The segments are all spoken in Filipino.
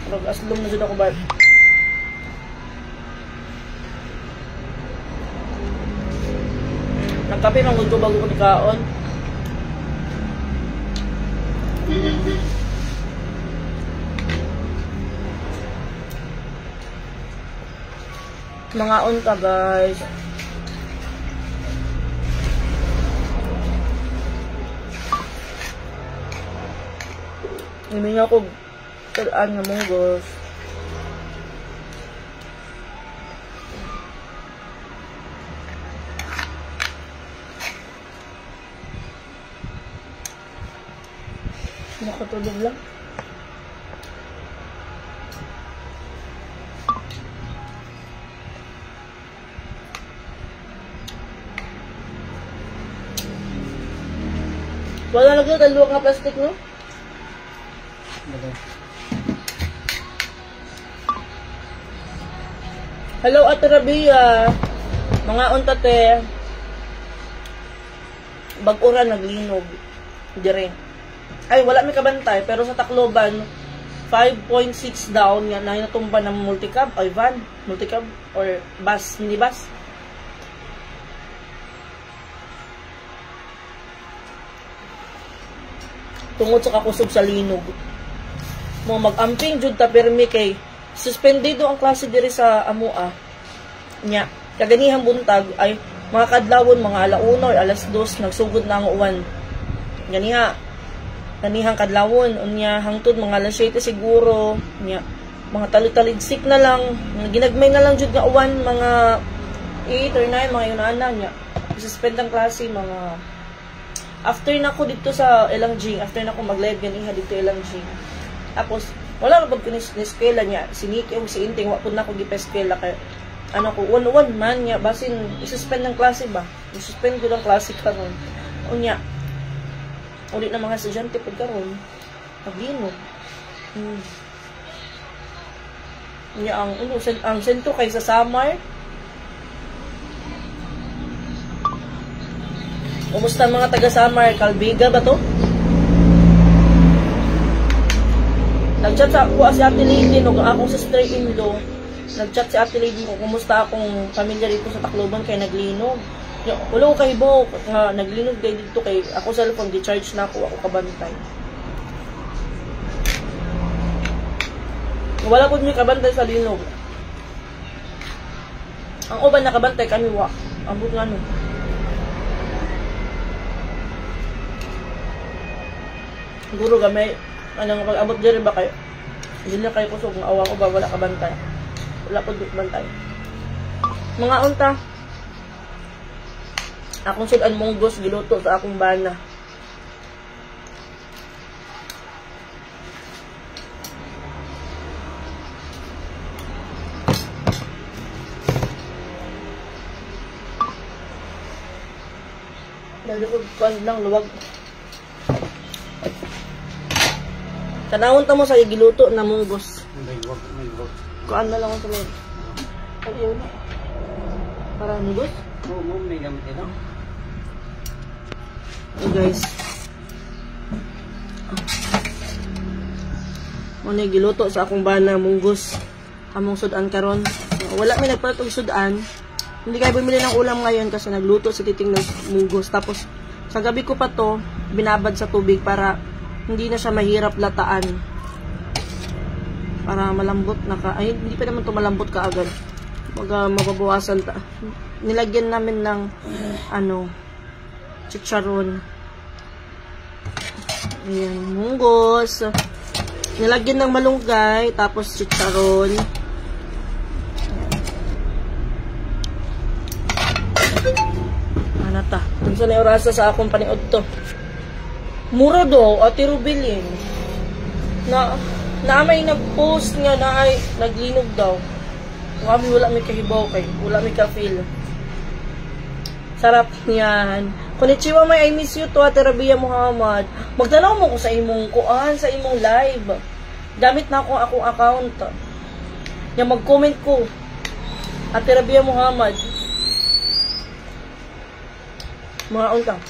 Mag-aslom na dyan ako ba? Nagkape ng gusto bago ko nikaon. Mangaon ka guys. Hindi nga ako talaan nga munggos. Nakatulog lang. Wala lagi dalawa nga plastic, no? Hello, Ate Rabia. Mga untate. Bag-ura naglinog. Dire. Ay, wala may kabantay. Pero sa Tacloban, 5.6 down nga na natumba ng multicab. Ay, van. Multicab. Or bus. Minibus. Tungod sa kakusog sa linog. Mo mag-amping jud ta permi kay suspendido ang klase diri sa amua. Nya, kaganihang buntag ay mga kadlawon mga alauna or alas 2 nagsugod na ang uwan. Ganihang kadlawon unya hangtod mga alas 7 siguro. Nya, mga talutalidsik na lang, ginagmay na lang jud nga uwan mga 8 or 9 mga yunana nya. Suspend ang klase mga after na ko dito sa Elangjing, after na ko mag-live ganiha dito Elangjing. Tapos wala na pag ni-scale niya, siniki o si Inting, wapod na ko gipa-scale kay ano ko, 1-1 man niya, basin isuspend ng klase ba? Isuspend ko ng klase karon. Unya, ulit na mga estudyante pag karon, naglinog. Unya, ang sentro kay sa Samar. Kumusta mga taga-Samar? Calvega ba to? Nag-chat sa ako si Ate Lady, no, akong sister-in-law. Nag-chat si Ate Lady ko, kumusta akong pamilya dito sa Tacloban kay naglinog. Wala ko kahibaw, naglinog kayo dito kay ako cellphone, di-charge na ako kabantay. Wala ko niyo kabantay sa linog. Ang uban nakabantay kami wa. Ambot nga no. Siguro gamay anong pag-abot diri ba kayo? Hindi na kayo kusog nga awa ko ba wala ka bantay. Wala po bantay. Mga unta. Akong sudan munggos giluto sa akong bana. Dali ko kuan lang luwag. Tanawon ta mo sa giluto na munggos. May wag. Kuan na lang ako sa loob. Ayaw na. Para munggos? Oo, may gamit ito. Hey guys. Muna giluto sa akong bana munggos. Among sudan karon. Wala may nagpalit og sudan. Hindi kayo bumili ng ulam ngayon kasi nagluto si Titing ng munggos. Tapos sa gabi ko pa to binabad sa tubig para hindi na siya mahirap lataan. Para malambot na ka. Ay, hindi pa naman ito malambot ka agad. Mababawasan ta. Nilagyan namin ng chicharon. Ayan, munggos. Nilagyan ng malunggay, tapos chicharon. Ano ta? Kung saan na orasa sa akong paniod to. Mura daw, Ate Rubilin. Na may nag-post nga na ay naglinog daw. Kami wala may kahibaw kay, wala may ka-feel. Sarap niyan. Konnichiwa, may I miss you to, Ate Rabia Muhammad. Magtanaw mo ko sa imong kuan, sa imong live. Gamit na ako akong account. Nga mag-comment ko. Ate Rabia Muhammad. Mga untang.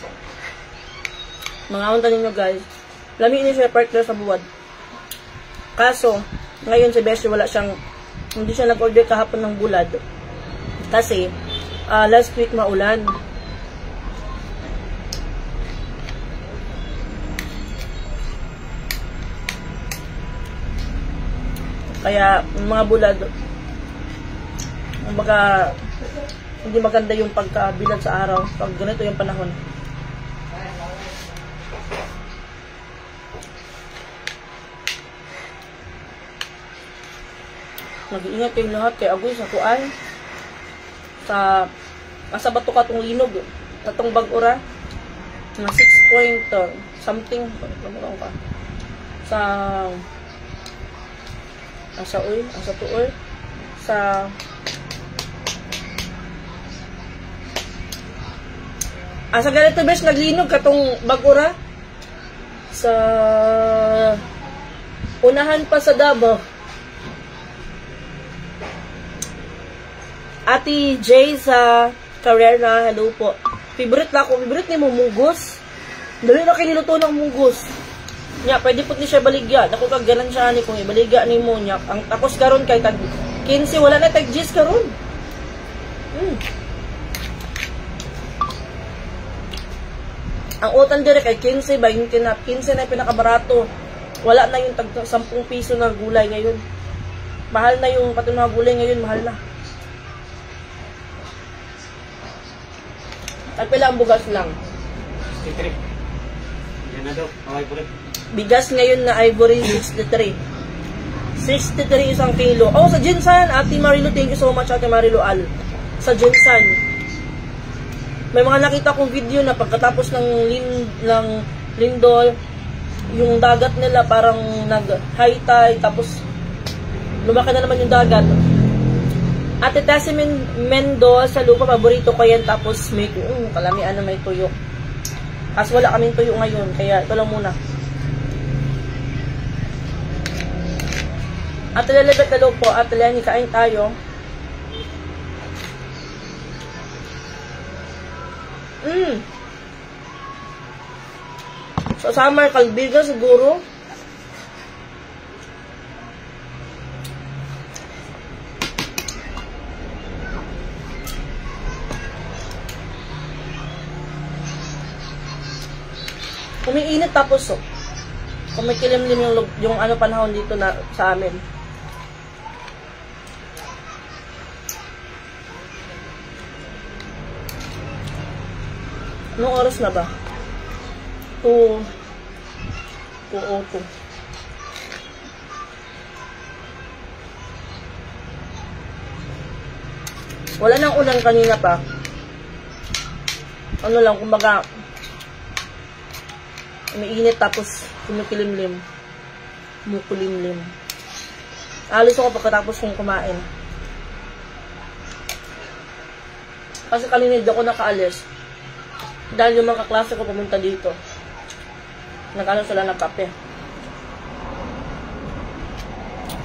Mga unta ninyo guys. Lami ini siya partner sa buwad. Kaso, Ngayon si Beshi hindi siya nag-order kahapon ng bulad. Kasi, last week maulan. Kaya, mga bulad, hindi maganda yung pagkabilad sa araw pag ganito yung panahon. Nag-iingat kayong lahat kay Agoy sa kuan. Asa ba ito ka itong linog? Itong bag-ura? Na 6 point something. Asa tuoy. Asa ganito bes naglinog katong bag-ura? Sa unahan pa sa Davao. Ate Jay sa Carrera, hello po. Favorite ni mo munggos. Dali na kiniluto ng munggos. Nya, pwede po ni siya baligya. Ako kag ganan siya ani kung ibaligya ni mo nya. Ang tapos karon kay tag 15 wala na tag 10 karon. Ang utang dire kay 15 20 na 15 na pinakabarato. Wala na yung tag 10 piso na gulay ngayon. Mahal na yung pati mga gulay ngayon, mahal na. At pala ang bugas lang. 63. Yan na daw. Okay, Bigas ngayon na Ivory 63. 63 isang kilo. Oh, sa Jinsan, Ate Marilo, thank you so much Ate Marilo Al. Sa Jinsan. May mga nakita kong video na pagkatapos ng lindol, yung dagat nila parang nag-high tide, tapos lumaki na naman yung dagat. Ate Tessie Mendo sa lupa, paborito ko yan. Tapos may kalamian na may tuyo. As wala kaming tuyo ngayon, kaya ito lang muna. Ate Lelebet, hello po. Ate Lenny, kain tayo. So summer kalbiga siguro. Umiinit tapos kumikilimlim yung ano panahon dito na sa amin. Anong oras na ba? 2:02. Wala nang ulan kanina pa. Ano lang, kumbaga umiinit tapos kumikilimlim. Kumukulimlim. Alis ako pagkatapos kong kumain. Kasi kalinid ako nakaalis. Dahil yung mga kaklase ko pumunta dito. Nag-ano sila ng kape.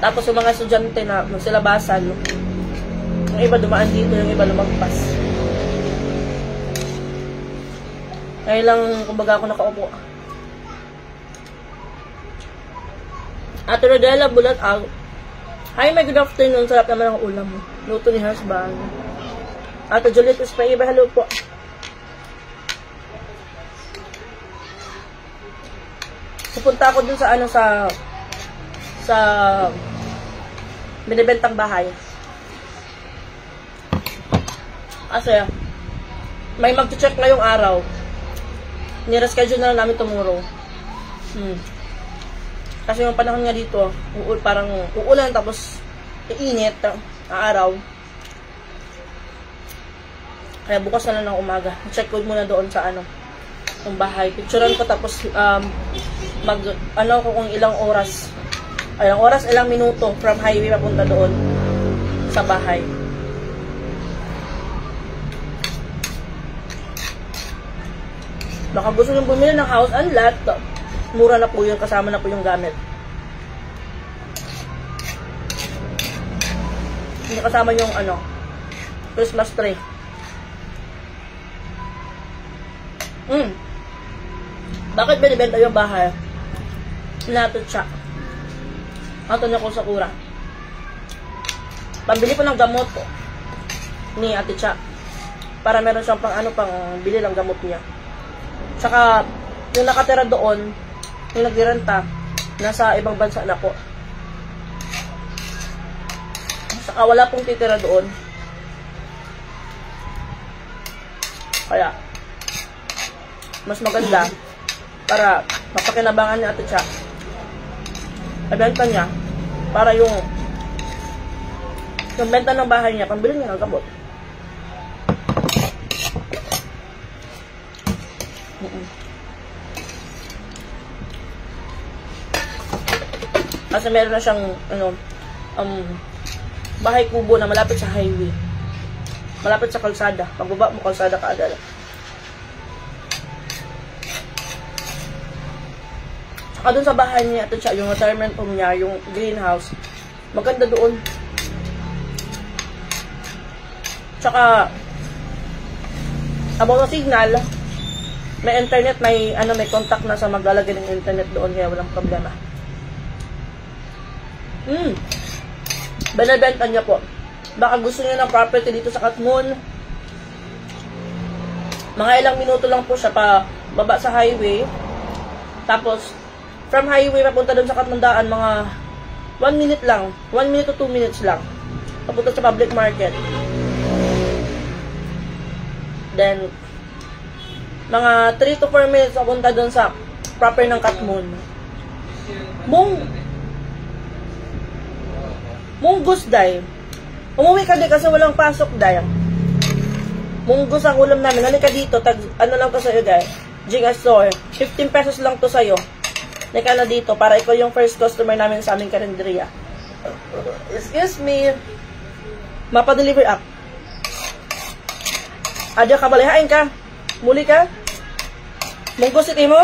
Tapos yung mga estudyante na magsilabasan, yung iba dumaan dito, yung iba lumagpas. Kaya lang, kumbaga ako nakaupo. Ate Rodela, bulat out. Hi, my good afternoon. Sarap naman ang ulam mo. Luto ni husband. Ate Juliet Espaiba, hello po. Pupunta ako dun sa sa binibentang bahay. Kasi may mag-check ngayong araw. Nire-schedule na lang namin tomorrow. Kasi yung panahon nga dito, parang uulan tapos iinit ang araw. Kaya bukas na lang ng umaga. Check ko muna doon sa yung bahay. Picturean ko tapos ko kung ilang oras. Ilang minuto from highway papunta doon sa bahay. Baka gusto nyo bumili ng house and lot, mura na po yun, kasama na po yung gamit. Hindi kasama yung Christmas tree. Bakit binibenta yung bahay? Natin siya. Ato niya ko sa kura. Pambili po ng gamot ni Ate Cha. Para meron siyang pang bili ng gamot niya. Saka, yung nakatira doon, yung nagrenta, nasa ibang bansa na po. Saka wala pong titira doon. Kaya, mas maganda para mapakinabangan ni Ate Cha. Ibenta niya para yung benta ng bahay niya, pambili niya ng gamot. Kasi meron na siyang bahay kubo na malapit sa highway. Malapit sa kalsada. Pagbaba mo kalsada kaagad. Saka dun sa bahay niya, ito siya, yung retirement home niya, yung greenhouse. Maganda doon. Saka about sa signal, may internet, may contact na sa maglalagay ng internet doon, kaya walang problema. Binibenta niya po. Baka gusto niya ng property dito sa Katmon. Mga ilang minuto lang po siya pa baba sa highway. Tapos, from highway papunta doon sa Katmandaan, mga 1 minute lang. 1 minute to 2 minutes lang. Papunta sa public market. Then, mga 3 to 4 minutes papunta doon sa proper ng Katmon. Munggus, day. Umuwi ka din kasi walang pasok, day. Munggus ang ulam namin. Halika dito. Ano lang to sa'yo, day. Jinga Store. 15 pesos lang to sa'yo. Halika na dito para ikaw yung first customer namin sa aming karinderya. Excuse me. Mapa-deliver up. Adya ka, balihain ka. Muli ka. Munggus iti mo?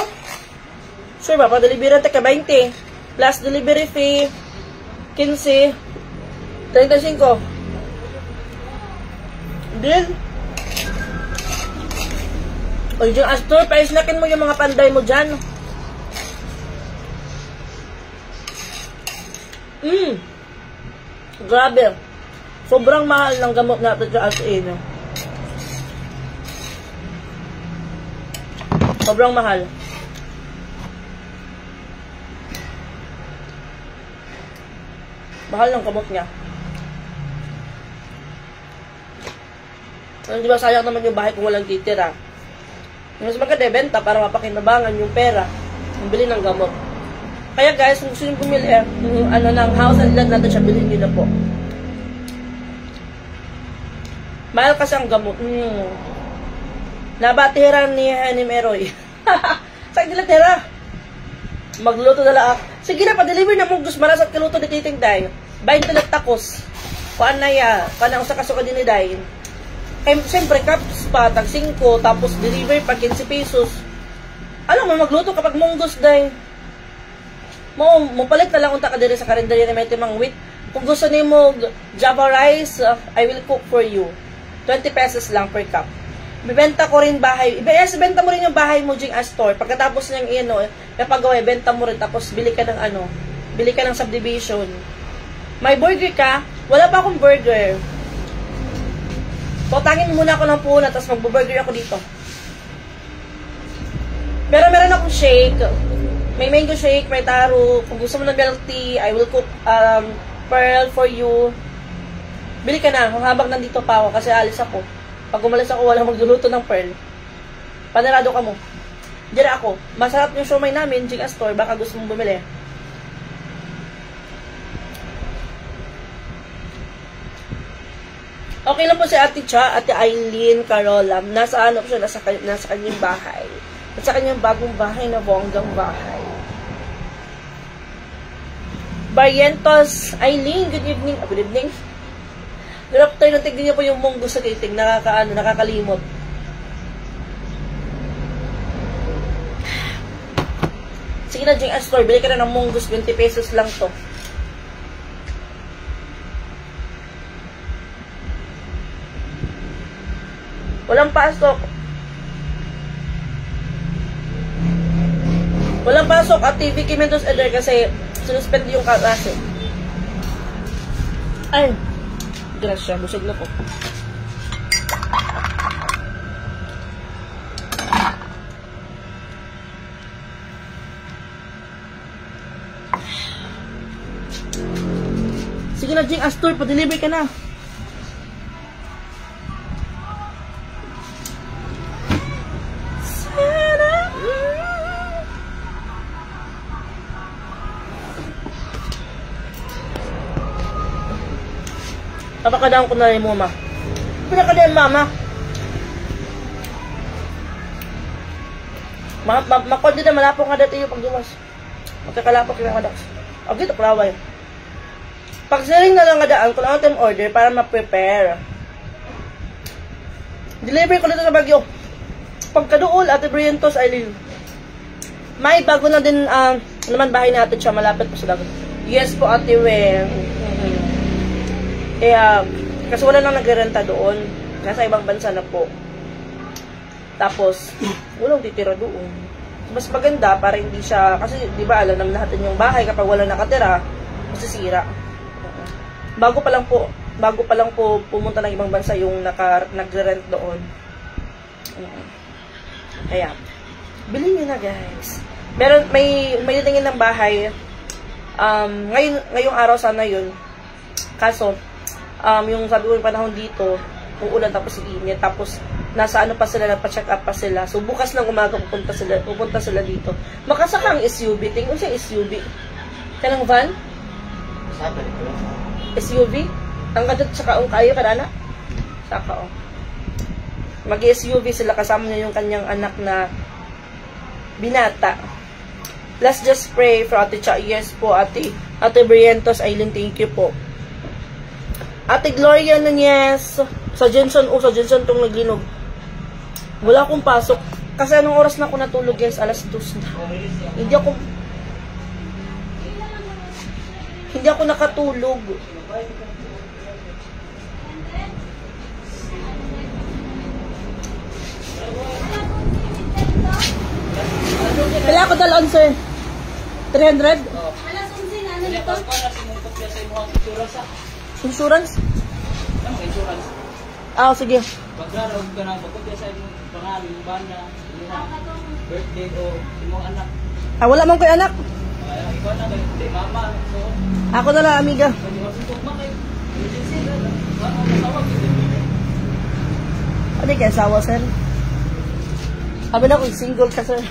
Sure, mapa-deliveran ka 20. Plus delivery fee. 15. 35. Deal? O yung Astor, paisnakin mo yung mga panday mo dyan. Grabe. Sobrang mahal ng gamot natin sa as-in. Sobrang mahal. Mahal ng gamot niya. Di ba sayang naman yung bahay kung walang titira? Mas maganda benta para mapakinabangan yung pera ang bili ng gamot. Kaya guys, kung gusto nyo bumili ng house and land natin siya, bilhin nyo na po. Mahal kasi ang gamot. Nabatiran ni Hanim Eroy. Saan nila tira? Magluto na lang. Sige na, pa-deliver na mong gusto maras at kaluto ni Titing Day. 20 lang takos. Kuan na ya. Kuan na sa kasuka din ni Day. Siyempre, cups pa, tag 5, tapos deliver pa 15 pesos. Alam mo, magluto kapag munggos, day. Mo palit na lang unta ka diri sa karinderya na may timang wheat. Kung gusto ni mo Java rice, I will cook for you. 20 pesos lang per cup. Bibenta ko rin bahay. Benta mo rin yung bahay mo ding Astor. Pagkatapos niyang kapagawa, benta mo rin. Tapos bili ka ng subdivision. May burger ka? Wala pa akong burger. Tutangin muna ako ng puna, tapos magbo-burger ako dito. Pero meron akong shake. May mango shake, may taro. Kung gusto mo ng milk tea, I will cook pearl for you. Bili ka na, habang nandito pa ako kasi alis ako. Pag umalis ako, walang magluluto ng pearl. Panarado ka mo. Diyan ako. Masarap yung siomay namin, Jing Astor, baka gusto mong bumili. Okay lang po si Ate Cha, Ate Eileen Carola. Nasa siya, nasa kanyang bahay. Nasa kanyang bagong bahay na bonggang bahay. Barrientos Eileen, good evening. Good evening. Good afternoon. Tignan niyo po yung munggo sa dating. Nakakalimot. Sige na, Jing Astor. Bili ka na ng munggos. 20 pesos lang to. Walang pasok. Walang pasok at TV Mendoza Eder kasi sinuspend yung klase. Ay! Grasya, busog na po. Sige na, Jing Astor, pa-deliver ka na. Papakadaan ko na rin mo, ma. Pinakadaan, mama. Makod din na malapok nga dati yung pagdumas. Magkakalapok yung mga dax. O, dito, klaway. Pag siring na lang nga daan, kung lang ang order para ma-prepare. Deliver ko dito sa Baguio. Pagkaduol, Ate Brientos, Eileen. May bago na din, naman bahay natin siya, malapit po sa dagat. Yes po, Ate Wen. Kasi wala nang nagrerenta doon. Nasa ibang bansa na po. Tapos, walang titira doon. Mas maganda para hindi siya, kasi di ba alam naman natin yung bahay kapag wala nakatira, masisira. Bago pa lang po pumunta ng ibang bansa yung nagre-rent doon. Kaya, bilhin nyo na guys. May tingin ng bahay. Ngayong araw sana yun. Kaso, yung sabi ko yung panahon dito, uulan tapos init, tapos nasa ano pa sila, nagpa-check up pa sila. So bukas ng umaga pupunta sila dito. Makasakang SUV, tingin siya SUV. Kanang van? Sabi ko. SUV? Ang gadot tsaka ang kayo kanana? Saka mag-SUV sila, kasama niya yung kanyang anak na binata. Let's just pray for Ate Cha. Yes po, Ate Brientos, Aileen, thank you po. Ate Gloria Nunez, sa Jensen tong naglinog. Wala akong pasok. Kasi anong oras na ako natulog guys? Alas 2 na. Hindi ako nakatulog. Kaya ako dalon sir. 300? Alas 11 na ano dito? Insurance? Ano insurance? Ah, sige. Pagdarog ka na, pagkutya sa imong pangalan, banda, birthday o imong anak. Ah, wala man ko'y anak. Ikaw na, hindi, mama. So, Ako na lang, amiga. pwede masuntok mo kayo. Emergency na. Ano, masawag. Ano kayo, asawa, sir? Sabi na akong single ka, sir.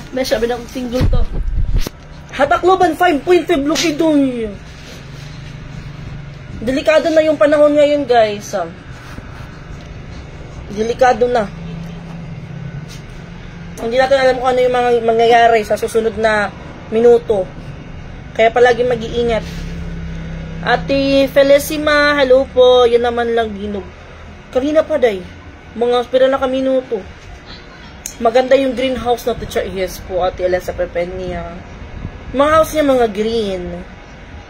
May sabi na akong single to. Hatakloban 5.5 Lukidoy. Delikado na yung panahon ngayon, guys. Delikado na. Hindi natin alam kung ano yung mga mangyayari sa susunod na minuto. Kaya palagi mag-iingat. Ate Felicima, hello po. Yan naman lang ginog. Kanina pa, day. Mga pira na kaminuto. Maganda yung greenhouse na teacher. Yes po, Ate Elsa Pepenia. Mga house niya mga green.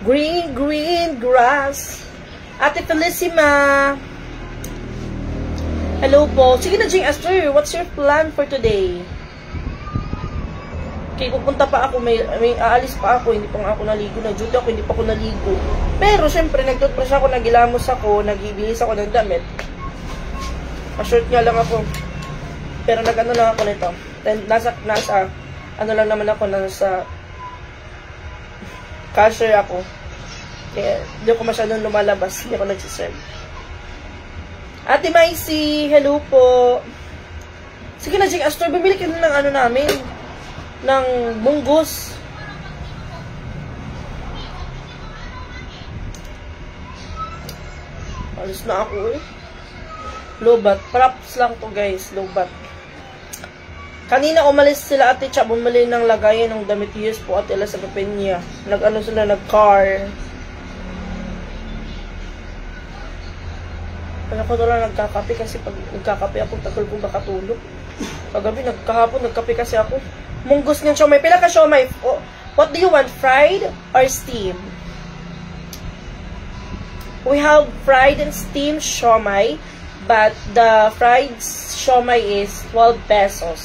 Green grass. Ate Felicima. Hello po. Sige na, Jing Esther. What's your plan for today? Okay, pupunta pa ako. May aalis pa ako. Hindi pa nga ako naligo. Nag-duty ako. Hindi pa ako naligo. Pero, syempre, nag-toothbrush ako. Nagilamos ako. Nag-ibilis ako ng damit. Pa-short nga lang ako. Pero nag-ano lang ako nito. Nasa, ano lang naman ako. Nasa cashier ako. Kaya, hindi ako masyadong lumalabas. Hindi ako nagsiserve. Ate Maisy, hello po. Sige na, Jing Astor, bumili ka na ng ano namin. Ng munggus. Alis na ako eh. Lobat. Props lang to guys. Lobat. Kanina umalis sila Ate Cha. Bumili ng lagayan ng damit. Yes po Ate Ella sa Pepenia. Nag-ano sila, nag-car. Kaya ko lang nagkakape kasi pag nagkakape ako, tagal ko makatulog. Kagabi, kahapon, nagkape kasi ako. Munggus ng siomay. Pila ka siomay? Oh, what do you want? Fried or steamed? We have fried and steamed siomay, but the fried siomay is 12 pesos.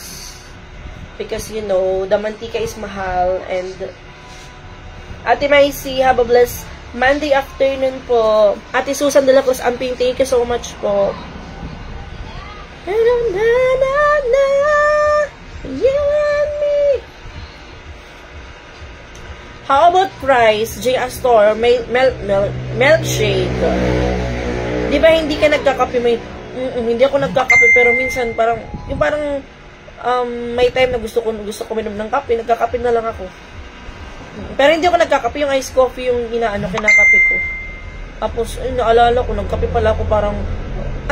Because, you know, the mantika is mahal. And Ate Maisy, have a blessed Monday afternoon po. Ate Susan de la Cruz Amping, thank you so much po. You and me. How about price? J. Astor, milkshake. Di ba hindi ka nagkakape? Hindi ako nagkakape, pero minsan parang, yung parang, may time na gusto ko minom ng kape, nagkakape na lang ako. Pero hindi ako nagkakape, yung iced coffee yung kinakape ko. Tapos, naalala ko, nagkape pala ako, parang,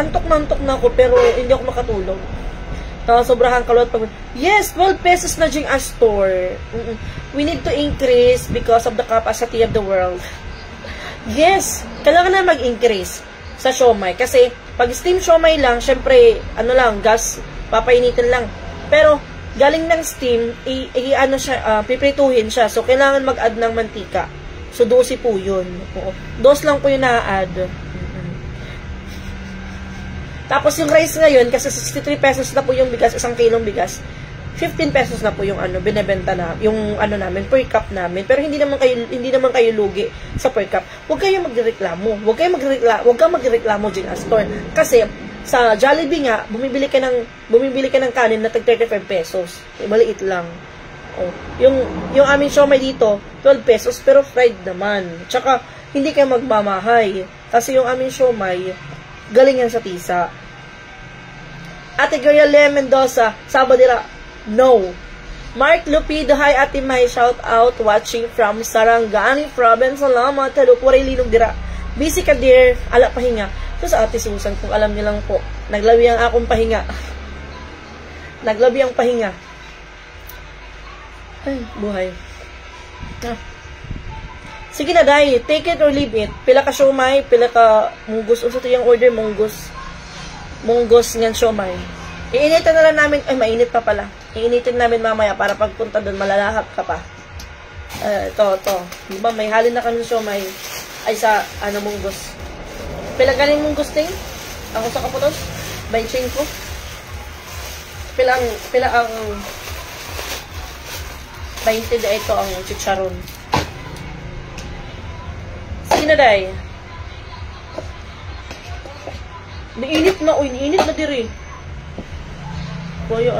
antok na ako, pero hindi ako makatulog. Sobrahan kalot pag, yes, 12 pesos na J. Astor. We need to increase because of the capacity of the world. Yes, kailangan na mag-increase sa siomai. Kasi, pag steam siomai lang, syempre, gas, papainitin lang. Pero, galing ng steam, piprituhin siya. So, kailangan mag-add ng mantika. So, 12 po yun. 2 lang po yung na-add. Tapos, yung rice ngayon, kasi 63 pesos na po yung bigas, 1 kilong bigas, 15 pesos na po yung binebenta na, yung namin, per cup namin. Pero hindi naman kayo lugi sa per cup. Huwag kayong magreklamo. Huwag kang magreklamo J. Astor. Kasi sa Jollibee nga, bumibili ka ng kanin na tag 35 pesos. Maliit lang. Oh, yung aming siomai dito, 12 pesos pero fried naman. Tsaka hindi kayo magmamahay. Kasi yung aming siomai, galing yan sa tisa. Ate Gloria Mendoza, Sabadira, no. Mark Lupido, hi Ate May, shout out, watching from Sarangani Province. Salamat, hello po, Linog Dira. Busy ka dear, ala pahinga. So sa Ate Susan, kung alam niyo lang po, naglabi ang akong pahinga. Naglabi ang pahinga. Ay, buhay. Sige na, day, take it or leave it. Pila ka siomai, pila ka munggos. Unsa to yung order, munggos. Munggos ngan siomai. Iinitin na lang namin, ay mainit pa pala. Iinitin namin mamaya para pagpunta doon, malalahap ka pa. Ito. Diba, may halin na kami siomai. Ay sa, munggos. Pila galing munggos ting? Ako sa kaputos? 25 ko? Pila ang 20 na ito ang chicharon. Sige na, day. Niinit na diri. Boyo,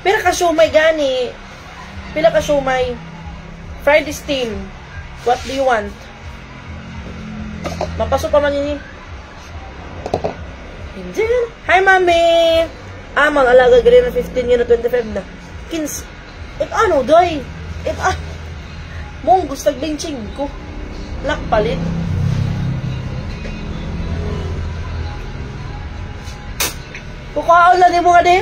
Pila ka siomai gani. Pila ka siomai. Fried steam. What do you want? Mapasok pa man yun. Hindi. Hi, mami. Mag-alaga gari na 15 yun na 25 na. 15. Doy? Mong gusto nagbenching ko. Lakpalit. Kukaan lang mo nga de.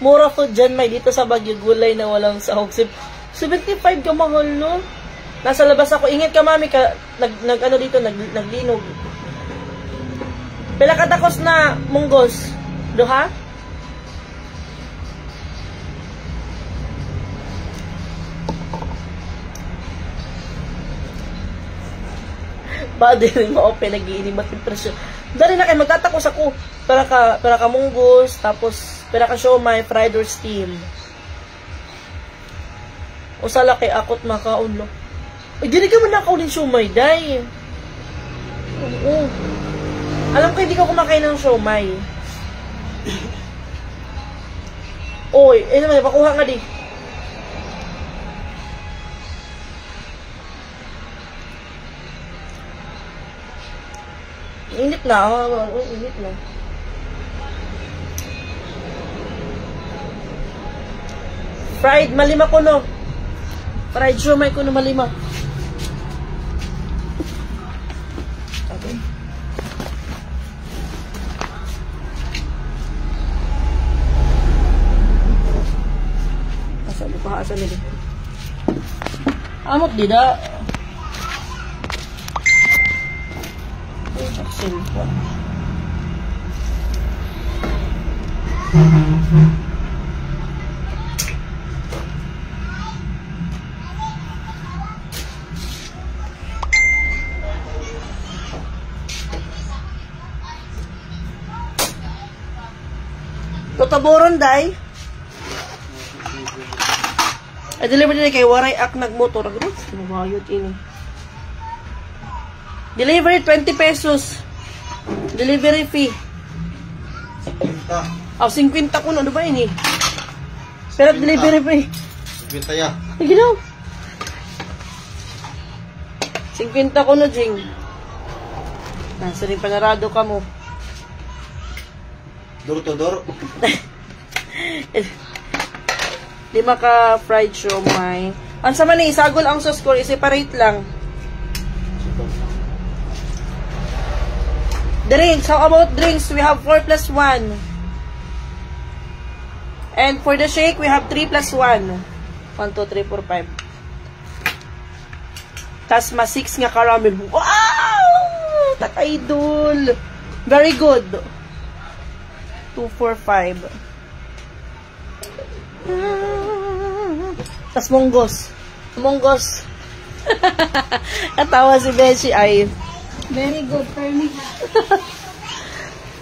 Mura food dyan, may dito sa Baguio, gulay na walang sahog. 75 ka mahal, no? Nasa labas ako. Ingat ka, mami, dito, naglinog. Pila ka takos na munggos? Duha? Ba, di rin ma-open, nag-iinig matimpresyon. Dari na kayo, magtatakos ako. Pila ka munggos, tapos pila ka siomai, fried or steam. O sa laki, akot makaon, no? Ay, di ka man nakaunin siomai, day. Oo. Alam ko, hindi ko kumakain ng siomai. Oy, naman, pakuha nga di. Init na. Init na. Fried, malima ko no. Fried siomai ko no, malima. Okay. Asa nila. Amot dida. Cellphone. Totaboron, day. deliver din kay Waray Ak nagmotor. Grabe, mabayot ini. Delivery 20 pesos. Delivery fee. 50. Oh, 50 kuno ano ba ini? Pero delivery fee. 50 ya. Ay, ginaw. 50 kuno, Jing. Nasa rin panarado ka mo. Door to door. 5 ka fried siomay. Ang sama ni isagol ang sauce ko, i-separate lang. Drinks, how about drinks? We have 4 plus 1. And for the shake, we have 3 plus 1. 1, 2, 3, 4, 5. Tas mas 6 nga caramel. Wow! Takaidol! Very good. 2, 4, 5. Tas monggos. Monggos. Katawa si Beshi ay. Very good for me.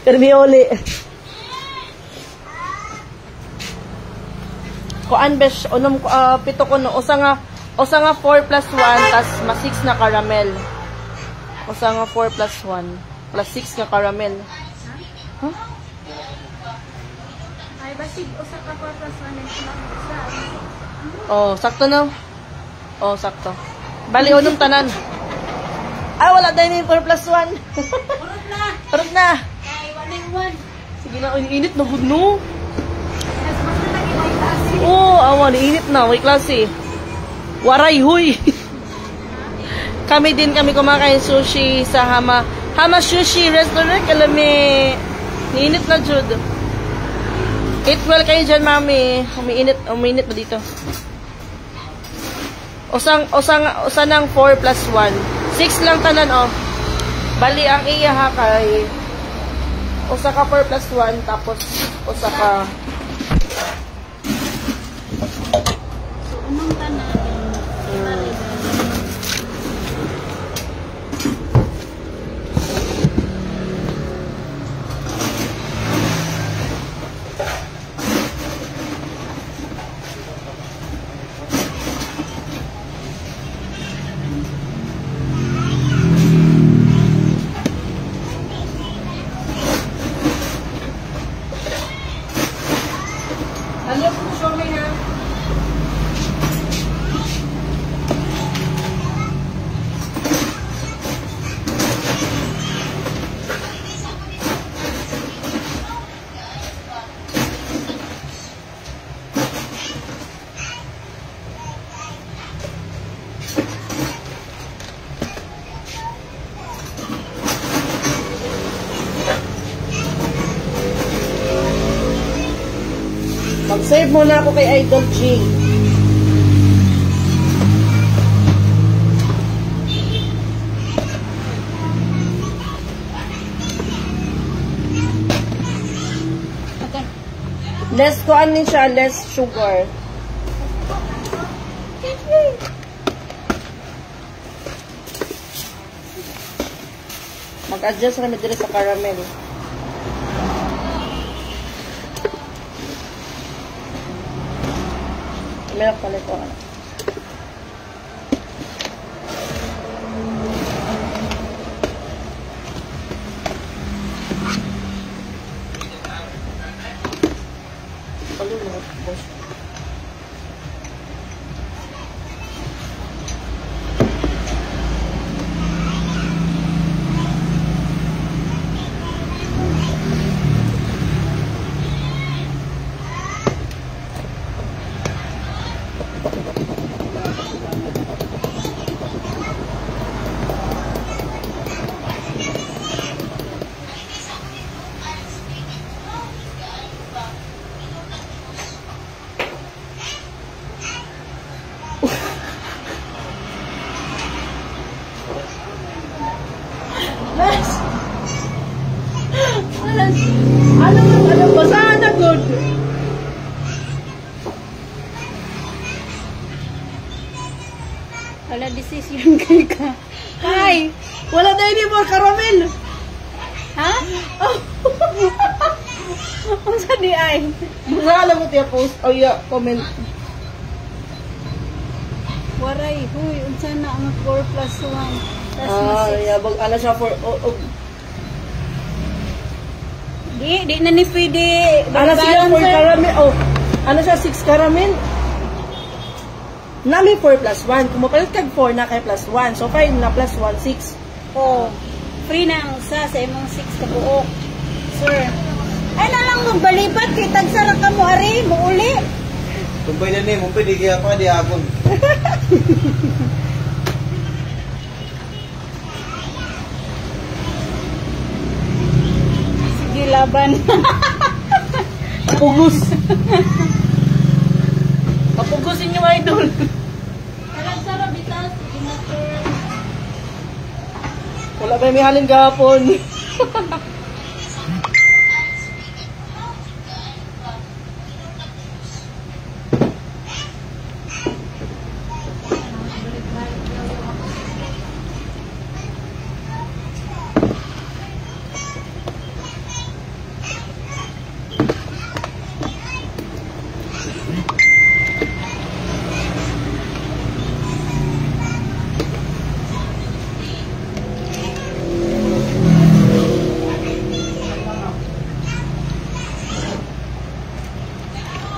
Permioli. Kuan besh, unom ko 7 ko no. Usa nga 4 plus 1 tas mas 6 na caramel. Usa nga 4 plus 1 plus 6 nga caramel. Huh? Ay, basig, usa ka 4 plus 1 and kulang isa. Oh, sakto na. Oh, sakto. Bali unom tanan. Ah, wala dahil yung 4 plus 1. Urot na! Parang na. Ay, 1 and 1. Sige na, init na good no. Mas basta lagi may klase. Oo, awan, init na. May klase. Waray, huy. Kami kumakain sushi sa Hama Sushi Restaurant. Kalami, niinit na, Jude. Eat well kayo dyan, mami. Umiinit na dito. Usang ng 4 plus 1. 6 lang tanan, oh. Bali, ang iya ha kay usa ka 4 plus 1, tapos usa ka So, unong tanan. ano po show me na? Mag-save muna ako kay Idol G. Okay. Less kuan din siya, less sugar. Mag-adjust kami dito sa caramel. Meron pala ito. Nice! Ano ba? Sana good? Wala decision kay ka. Ay! Wala na yun more caramel! Ha? Oh! Ang sa di ay. Basta alam mo tiya post. Oh yeah, comment. Waray, huy, unsa na ang 4 plus 1. Tas Ah, mas 6. yabag, ano siya for, Di na ni pwede. ano siya for caramel, ano siya, 6 caramel? Nami 4 plus 1. Kung mapalit kag 4 na kay plus 1. So, 5 na plus 1, 6. Oh, free na ang sa imong 6 ka buok. Sir. Ay na lang magbalipat kay tagsara ka mo ari, mo uli. Tumpay na ni, mumpay di kaya pa di agon. Sige laban. Pugos. Papugusin niyo, idol. Tagsara bitas, sige na sir. Wala ba may halin gahapon?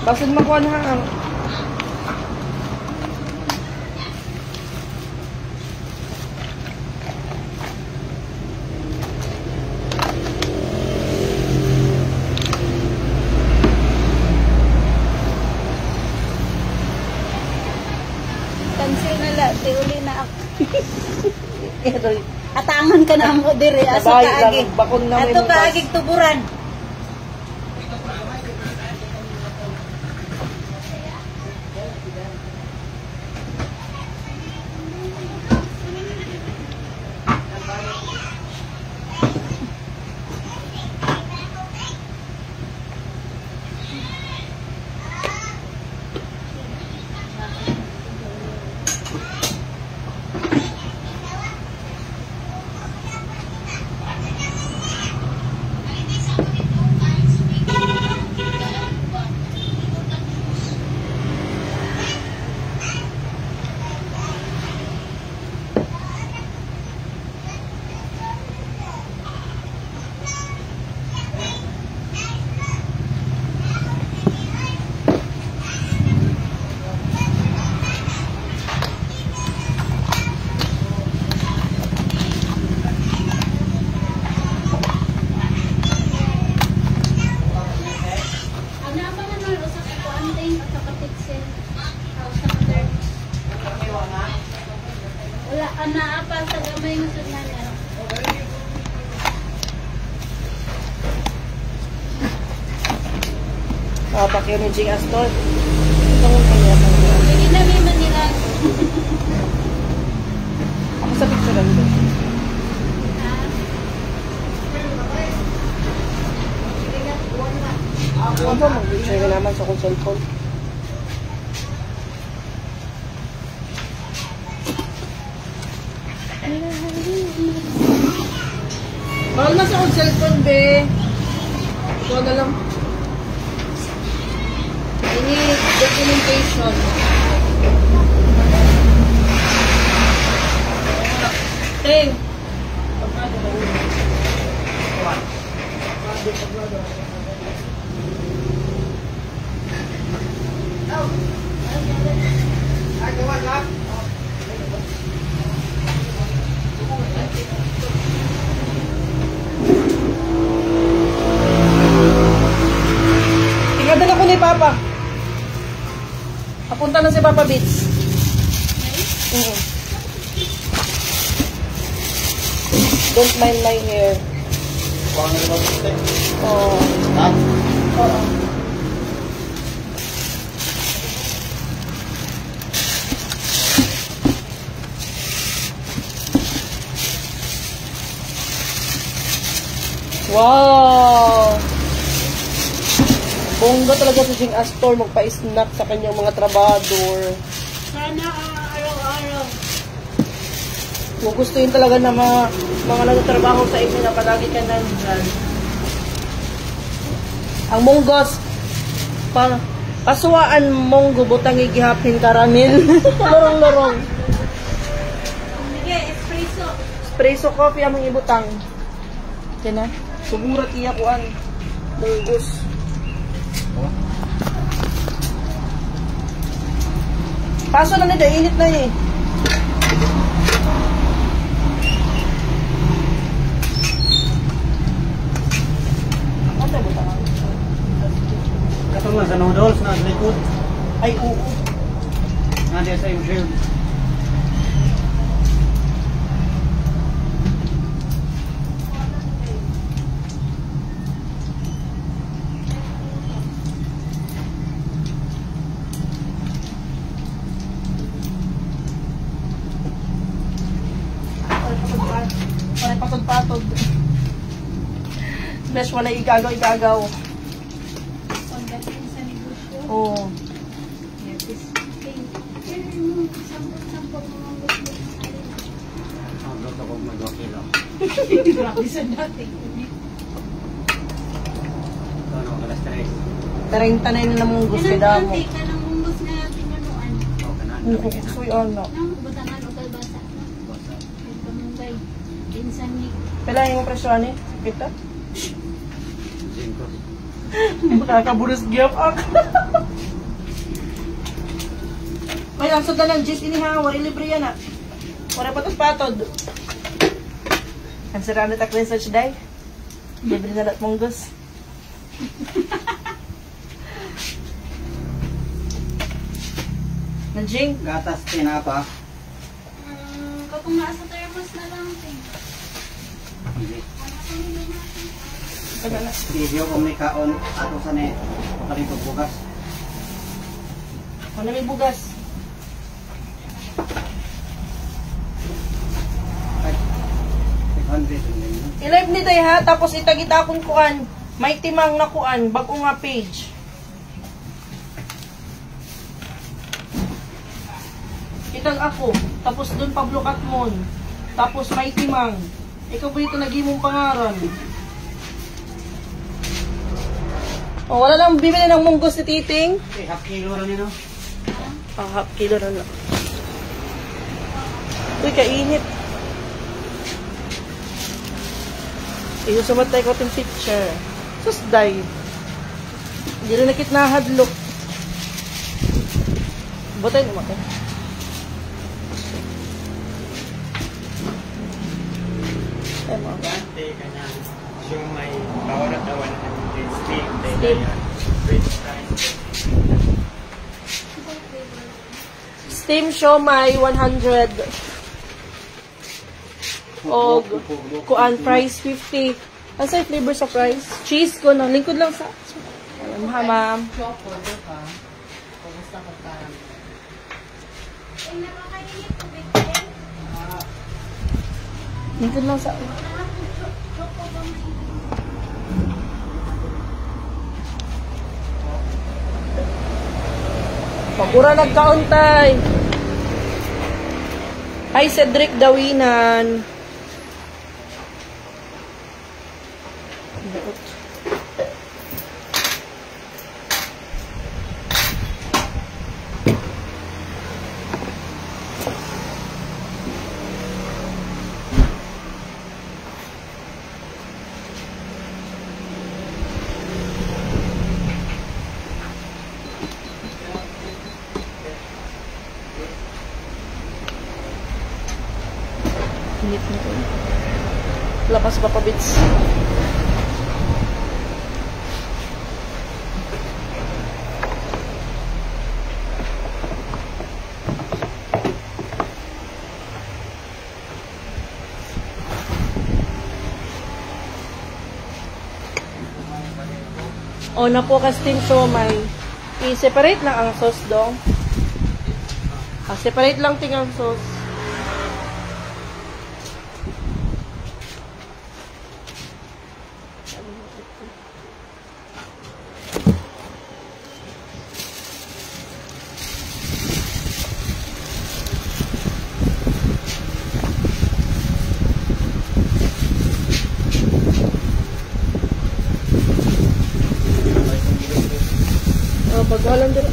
Basin makuha na ang Cancel na la, di uli na ako. ito. Atangan ka na mo dire, aso Sabay ka agi. lang, bakon na may Ato ka bukas. agig tuburan. Wala, apa sa gamay ng sunan. Pakyo ni Jing Astor. Ito mo kanya. Hindi na may Manila. Ako sa picture lang doon. Ako ba mag-picture ka naman sa akong cellphone? Mahal na sa akong cellphone, be. Ito na lang. I need documentation. Ting. Tingadala ko ni Papa. Papunta na si Papa Beats. Don't mind my hair. Kuha na naman ito. Oh. Ha? Oo. Wow! Bongga talaga si Jing Astor magpa-snap sa kanyang mga trabador. Sana araw-araw. Kung gusto yun talaga na mga nagtatrabaho sa inyo na palagi ka nandyan. Ang munggos, Kasuwaan mong gubutang igihapin karamel. Lorong-lorong. Sige, espresso. Espresso coffee among ibutang. Kaya na. Sugurat iya kuan. Bunggus. Paso na nila, init na eh. Kato nga sa noodles na likod. Ay, oo. Nandiyan sa yung grill. Parang patod-patod. Besh, wala igagaw-igagaw. Pagdating sa negosyo. Oo. Sampot mga gusto. Ang luto ko mag 2 kilo. Grabe sa dati. Ito ano, alas 3. 30 na yun na mong gusto daw mo. Ka ng munggos na pinunuan. O, kanan. Muko ko suy ano. Nang butangan o kalbasa. Yung pamungay. Pinsan ni. Pila yung presyo ni? Kita? 5. Makakaburos gyap ako. May ang sudan ng gis ini ha, wala libre yan ah. Wala patod-patod. Ang sarang na taklin sa siday. Libre na lahat mong gus. Nanjing? Gatas tinapa. Kapag nasa thermos na lang. Hindi. Ano na? Video kung may kaon ato sa ne palibog bugas. Ano may bugas? Ay, 500. I-live ni day ha, tapos itagita akong kuan. May timang na kuan, bago nga page. Itag ako, tapos dun pablokat mon. Tapos may timang. Ikaw ba ito naging mong pangaran? O, wala lang bibili ng munggos si Titing. Okay, half kilo rin yun, no? Half kilo na lang. Uy, kainit. Isusumatay ko itong picture. Susday. Hindi rin nakit na hadlok. Butay mo ka. Ay mo. Dante ka na yung may power at awan na steam, Steam. French fries. Steam siomai 100. O kuan price 50. Ano sa flavor sa price? Cheese ko no. Lingkod lang sa. Alam ha, ma'am. Lingkod lang sa. Pagura nagkauntay. Hi, Cedric Dawinan. Init na ito. Lakas pa pa bits. O na po kasting siomay. I-separate lang ang sauce dong. Separate lang ting ang sauce. Pagwalan dito.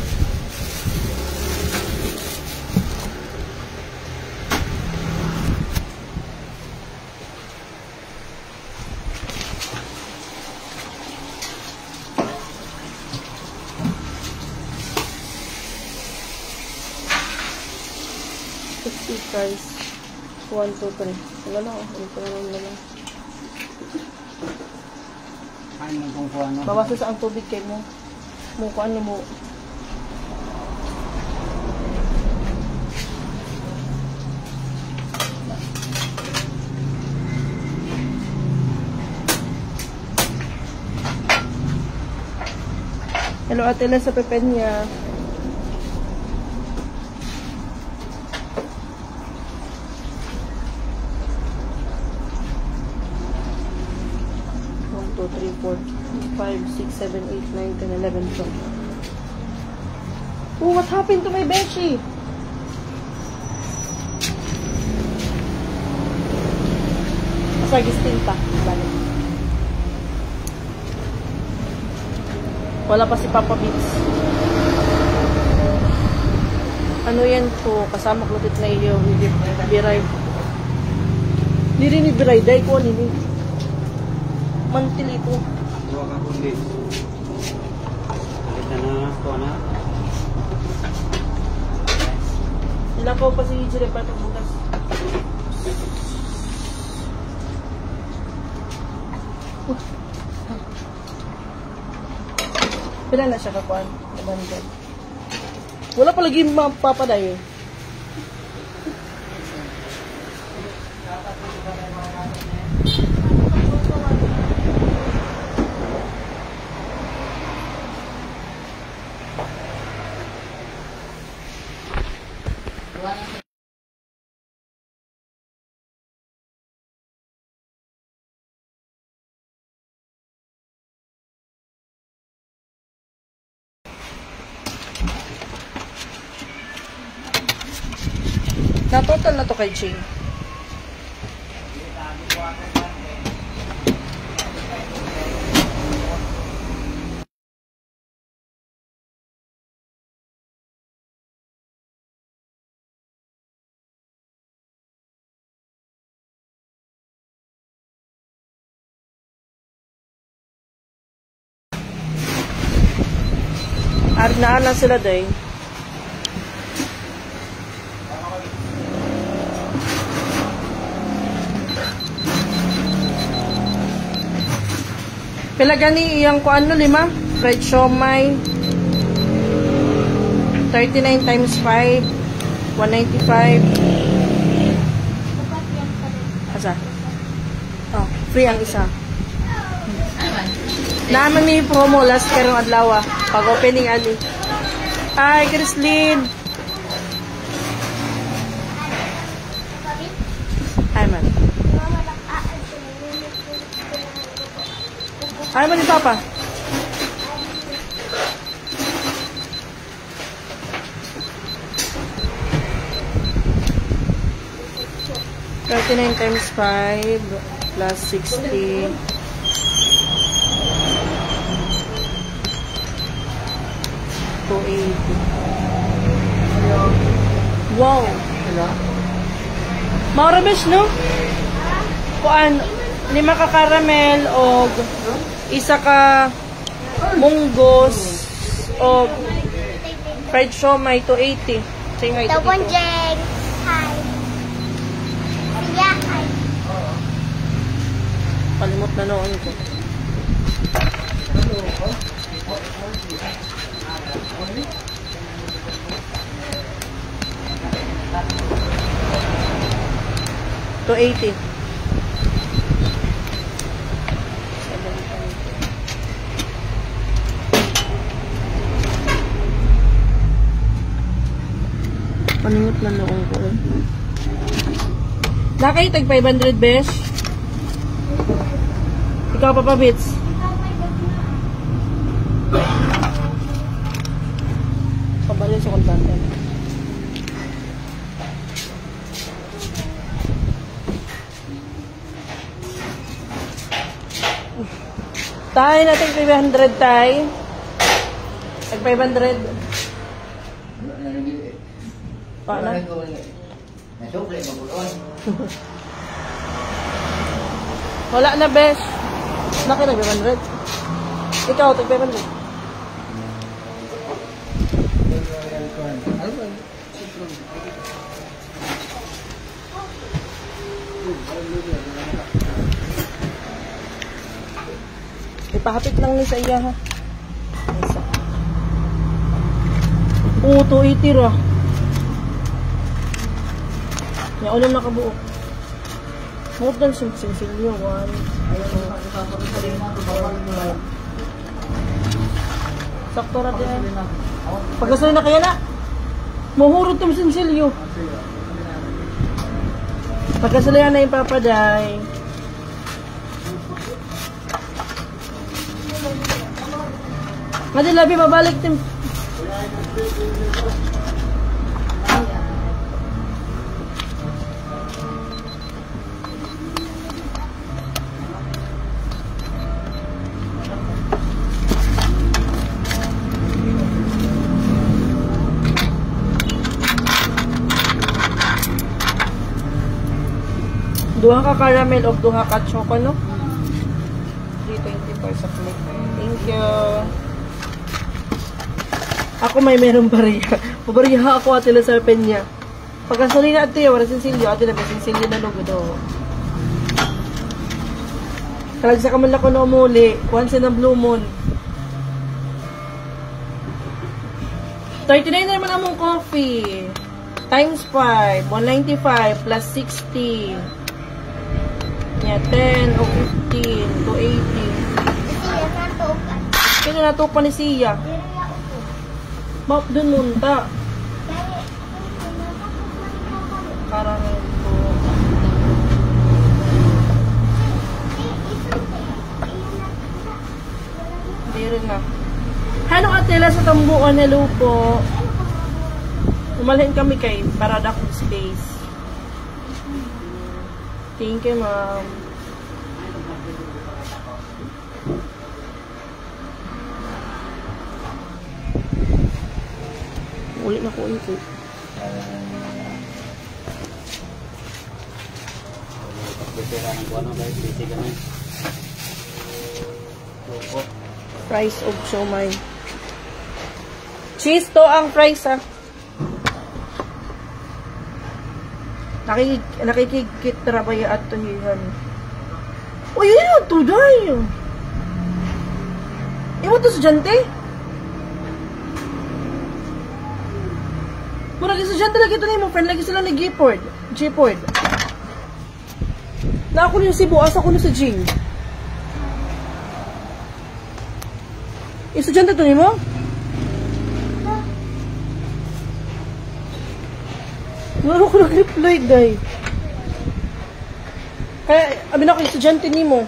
Price 1, 2, 3. Wala na ako. Ito na lang. Kain mo kung kuha, no? Bawasan sa ang tubig kay mo. Mukuan mo. Hello, Ate Len sa Pepenya. Two, 3, 4, 5, 6, 7, 8, 9, 10, 11, 12. Oh, what happened to my bedsheet? Masagis tinta. Balik. Wala pa si Papa Beats. Ano yan po? Kasama klutit na iyo. Biray. Hindi rin ibiray. Dahil ko nini. Mantil ito. Dua ka kundi. Alita na ito na. Nilakaw pa si Jire pa itong bukas. Pila na siya kakuan? 100. Wala pa lagi mapapaday eh. Na total na to kay Jane. Arnaan na sila day. Pila gani iyang ko ano 5? Fried siomai. 39 times 5. 195. Asa? Oh, free ang isa. Naman ni promo last karong adlaw. Pag opening ali. Hi, Chrislyn. Hi, man. Hi, man ni Papa. $39 times 5 plus 60. Wow. Maurabish, no? Kuan, 5 ka caramel o isa ka munggos o fried siomai 280. Say hi to The one dito. Jane. Hi. Yeah, hi. Palimot na noon ko. $280. Paningot na noong ko. Nakay tag 500 besh. Ikaw Papa Bits. Pabalin sa kontante. Tayo natin 500 tayo. Tag 500. Paano? Nasukli mo po doon. Wala na, besh. Laki na, 500. Ikaw, tag 500. Ipahapit lang ni sa iya, ha? Isa. Oo, 280 ra. May ulam na kabuok. Huwag lang sing-sing-sing yun. Ayan o. Sakto na din. Pagkasal na kaya na. Mahurot yung sing-silyo. Pagkasal na yung papaday. Madilabi, mabalik din. Duha ka caramel o duha ka choco, no? 324 sa plate. Thank you. Ako may meron bariya. Pabariya ako at ila sa penya. Pagkasali na ito wala sinsilyo. Ate na sinsilyo na lugo do. Kalagsa ka man lang ko na umuli. Once in a blue moon. 39 na naman among coffee. Times 5. 195 plus 60. Yeah, 10 o 15 to 80. Kaya natupan ni Siya. Map dun munta. Caramel po. Meron na. Hano atela sa tambuan na lupo. Umalhin kami kay para dakong space. Thank you, ma'am. Ulit na ko ito. Price of siomai. Cheese to ang price, ha. Nakikikit trabaya at tuhihan. Uy, yun yun, tuday. Iwan to estudyante? Murag estudyante lagi ito na yung friend. Lagi sila nag-G-Pord. G-Pord. Na ako yung Cebu. Asa ko na sa G. Estudyante ito ni mo? Wala ko nag-reply, day. Kaya, amin ako, estudyante ni mo.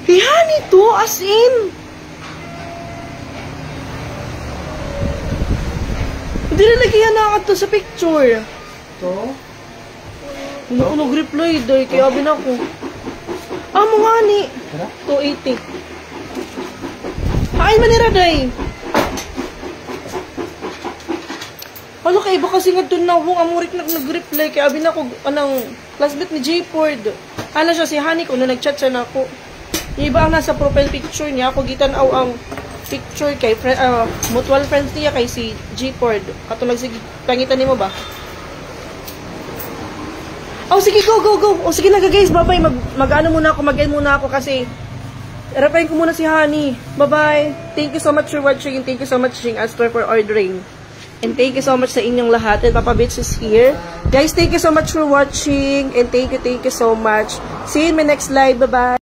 Yan ito, as in. Hindi na lagi yan nakakato sa picture. Ito? Wala ko nag-reply, day. Kaya amin ako. Ah, mo nga ni. 280. Hain manira, day. Ano kay iba kasi nga doon na akong amurik nag-reply kaya abin ako anang classmate ni J-Pord. Ano siya si Honey ko na nag-chat siya na ako. Iba ang nasa profile picture niya ako gitanaw ang picture kay mutual friends niya kay si J-Pord. Katulad sige pangitan nimo ba? Oh sige go. Oh sige na guys, bye-bye. Mag-ano muna ako, mag-end muna ako kasi replyin ko muna si Honey. Bye-bye. Thank you so much for watching and thank you so much Astor for ordering. And thank you so much sa inyong lahat. And Papa Bitch is here. Guys, thank you so much for watching. And thank you so much. See you in my next live. Bye-bye.